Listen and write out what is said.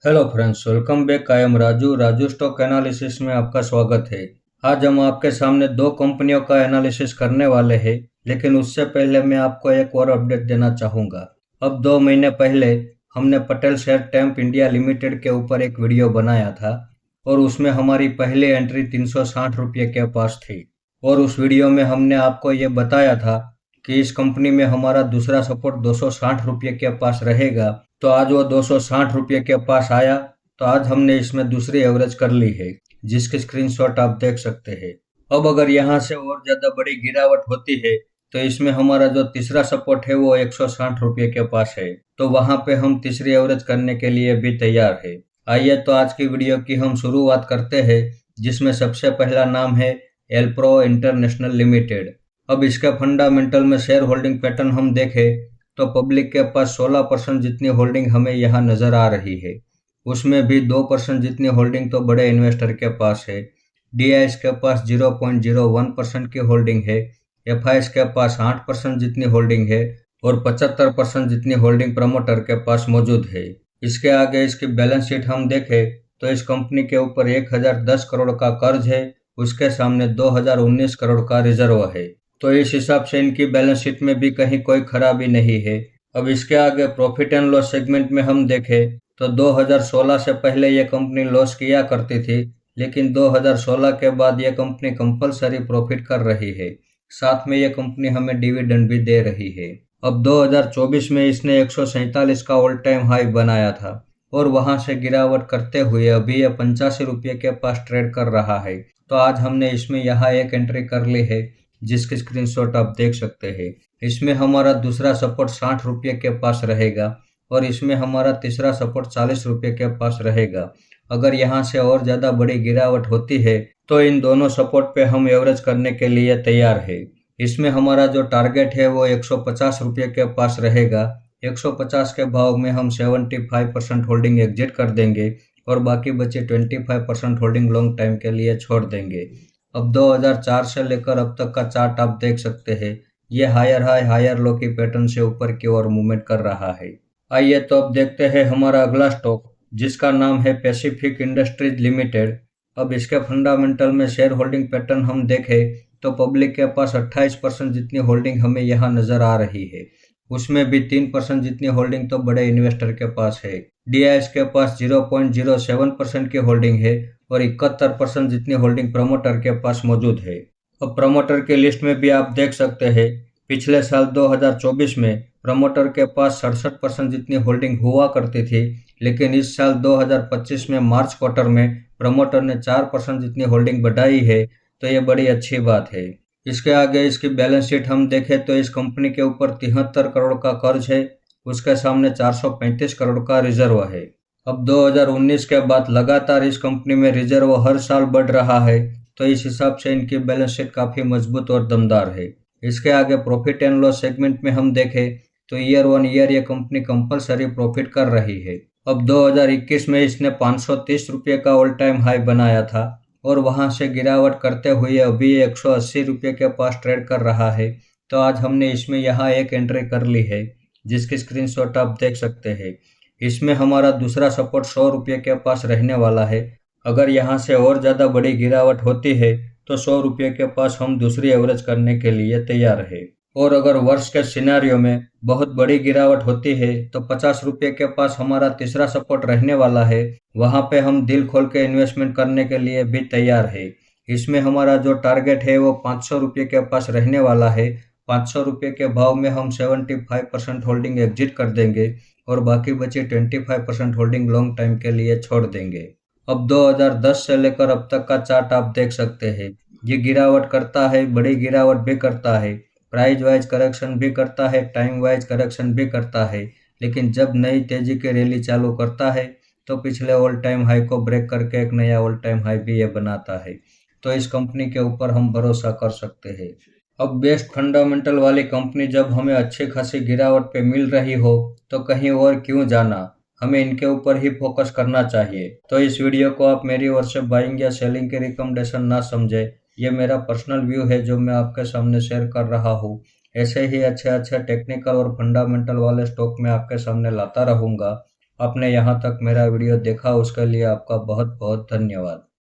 Hello friends, welcome back. I am Raju stock analysis में आपका स्वागत है। आज हम आपके सामने दो कंपनियों का एनालिसिस करने वाले हैं, लेकिन उससे पहले मैं आपको एक और अपडेट देना चाहूँगा। अब 2 महीने पहले हमने पटेल शेयर टैंप इंडिया लिमिटेड के ऊपर एक वीडियो बनाया था और उसमें हमारी पहली एंट्री 360 रुपये के पास थी। और उस वीडियो में हमने आपको ये बताया था कि इस कंपनी में हमारा दूसरा सपोर्ट 260 रुपये के पास रहेगा। तो आज वो 260 रुपये के पास आया, तो आज हमने इसमें दूसरी एवरेज कर ली है, जिसकी स्क्रीनशॉट आप देख सकते हैं। अब अगर यहाँ से और ज़्यादा बड़ी गिरावट होती है तो इसमें हमारा जो तीसरा सपोर्ट है वो 160 रुपये के पास है, तो वहाँ पे हम तीसरी एवरेज करने के लिए भी तैयार है। आइए तो आज की वीडियो की हम शुरुआत करते हैं, जिसमें सबसे पहला नाम है एलप्रो इंटरनेशनल लिमिटेड। अब इसके फंडामेंटल में शेयर होल्डिंग पैटर्न हम देखें तो पब्लिक के पास 16% जितनी होल्डिंग हमें यहाँ नजर आ रही है। उसमें भी 2% जितनी होल्डिंग तो बड़े इन्वेस्टर के पास है। डीआईएस के पास 0.01% की होल्डिंग है। एफआईएस के पास 8% जितनी होल्डिंग है और 75% जितनी होल्डिंग प्रमोटर के पास मौजूद है। इसके आगे इसकी बैलेंस शीट हम देखें तो इस कंपनी के ऊपर 1010 करोड़ का कर्ज है, उसके सामने 2019 करोड़ का रिजर्व है। तो इस हिसाब से इनकी बैलेंस शीट में भी कहीं कोई खराबी नहीं है। अब इसके आगे प्रॉफिट एंड लॉस सेगमेंट में हम देखें तो 2016 से पहले ये कंपनी लॉस किया करती थी, लेकिन 2016 के बाद ये कंपनी कंपलसरी प्रॉफिट कर रही है। साथ में ये कंपनी हमें डिविडेंड भी दे रही है। अब 2024 में इसने 147 का ऑल टाइम हाई बनाया था और वहां से गिरावट करते हुए अभी ये 85 रुपये के पास ट्रेड कर रहा है। तो आज हमने इसमें यहाँ एक एंट्री कर ली है, जिसकी स्क्रीनशॉट आप देख सकते हैं। इसमें हमारा दूसरा सपोर्ट 60 रुपये के पास रहेगा और इसमें हमारा तीसरा सपोर्ट 40 रुपये के पास रहेगा। अगर यहाँ से और ज़्यादा बड़ी गिरावट होती है तो इन दोनों सपोर्ट पे हम एवरेज करने के लिए तैयार है। इसमें हमारा जो टारगेट है वो 150 रुपये के पास रहेगा। 150 के भाव में हम 75% होल्डिंग एग्जिट कर देंगे और बाकी बचे 25% होल्डिंग लॉन्ग टाइम के लिए छोड़ देंगे। अब 2004 से लेकर अब तक का चार्ट आप देख सकते हैं। ये हायर हाई हायर लो की पैटर्न से ऊपर की ओर मूवमेंट कर रहा है। आइए तो अब देखते हैं हमारा अगला स्टॉक, जिसका नाम है पैसिफिक इंडस्ट्रीज लिमिटेड। अब इसके फंडामेंटल में शेयर होल्डिंग पैटर्न हम देखें तो पब्लिक के पास 28% जितनी होल्डिंग हमें यहाँ नजर आ रही है। उसमें भी 3% जितनी होल्डिंग तो बड़े इन्वेस्टर के पास है। डीआईएस के पास 0.07% की होल्डिंग है और 71% जितनी होल्डिंग प्रमोटर के पास मौजूद है। अब प्रमोटर की लिस्ट में भी आप देख सकते हैं, पिछले साल 2024 में प्रमोटर के पास 67% जितनी होल्डिंग हुआ करती थी, लेकिन इस साल 2025 में मार्च क्वार्टर में प्रमोटर ने 4% जितनी होल्डिंग बढ़ाई है, तो ये बड़ी अच्छी बात है। इसके आगे इसकी बैलेंस शीट हम देखें तो इस कंपनी के ऊपर 73 करोड़ का कर्ज है, उसके सामने 435 करोड़ का रिजर्व है। अब 2019 के बाद लगातार इस कंपनी में रिजर्व हर साल बढ़ रहा है, तो इस हिसाब से इनकी बैलेंस शीट काफ़ी मजबूत और दमदार है। इसके आगे प्रॉफिट एंड लॉस सेगमेंट में हम देखें तो ईयर ऑन ईयर ये कंपनी कंपलसरी प्रॉफिट कर रही है। अब 2021 में इसने 530 रुपये का ऑल टाइम हाई बनाया था और वहां से गिरावट करते हुए अभी 180 रुपये के पास ट्रेड कर रहा है। तो आज हमने इसमें यहाँ एक एंट्री कर ली है, जिसकी स्क्रीनशॉट आप देख सकते हैं। इसमें हमारा दूसरा सपोर्ट 100 रुपये के पास रहने वाला है। अगर यहाँ से और ज़्यादा बड़ी गिरावट होती है तो 100 रुपये के पास हम दूसरी एवरेज करने के लिए तैयार है। और अगर वर्ष के सिनेरियो में बहुत बड़ी गिरावट होती है तो 50 रुपये के पास हमारा तीसरा सपोर्ट रहने वाला है। वहाँ पे हम दिल खोल के इन्वेस्टमेंट करने के लिए भी तैयार है। इसमें हमारा जो टारगेट है वो 500 रुपये के पास रहने वाला है। 500 रुपये के भाव में हम 75% होल्डिंग एग्जिट कर देंगे और बाकी बचे 25% होल्डिंग लॉन्ग टाइम के लिए छोड़ देंगे। अब 2010 से लेकर अब तक का चार्ट आप देख सकते हैं। ये गिरावट करता है, बड़ी गिरावट भी करता है, प्राइस वाइज करेक्शन भी करता है, टाइम वाइज करेक्शन भी करता है, लेकिन जब नई तेजी की रैली चालू करता है तो पिछले ऑल टाइम हाई को ब्रेक करके एक नया ऑल टाइम हाई भी ये बनाता है। तो इस कंपनी के ऊपर हम भरोसा कर सकते हैं। अब बेस्ट फंडामेंटल वाली कंपनी जब हमें अच्छी खासी गिरावट पे मिल रही हो तो कहीं और क्यों जाना, हमें इनके ऊपर ही फोकस करना चाहिए। तो इस वीडियो को आप मेरी ओर से बाइंग या सेलिंग के रिकमेंडेशन ना समझे, ये मेरा पर्सनल व्यू है जो मैं आपके सामने शेयर कर रहा हूँ। ऐसे ही अच्छे अच्छे टेक्निकल और फंडामेंटल वाले स्टॉक मैं आपके सामने लाता रहूँगा। आपने यहाँ तक मेरा वीडियो देखा उसके लिए आपका बहुत बहुत धन्यवाद।